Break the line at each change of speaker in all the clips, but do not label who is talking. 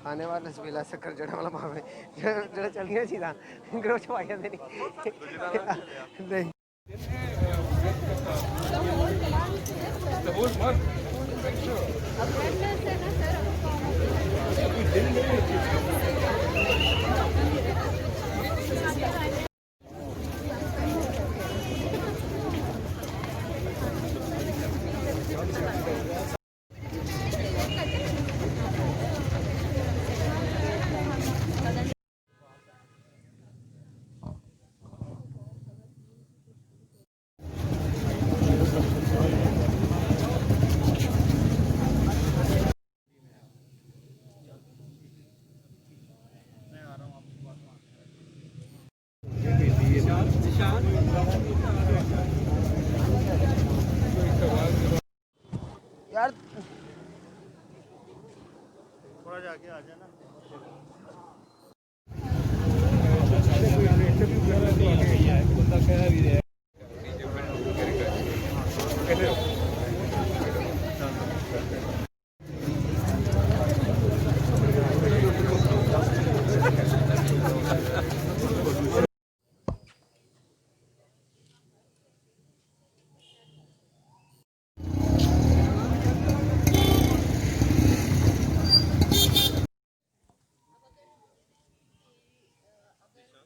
आने वाला सवेला शक्कर जड़ा वाला भावे जो चलिए सीधा ग्रोच पाई जाते नहीं यार थोड़ा जाके आ जाना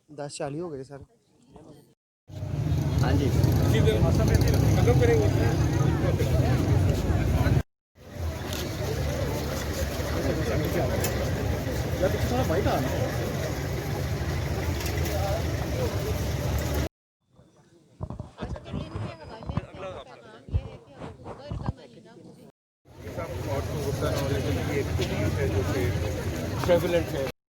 दस 40 हो गए सर हाँ जी
प्रेवलेंट है।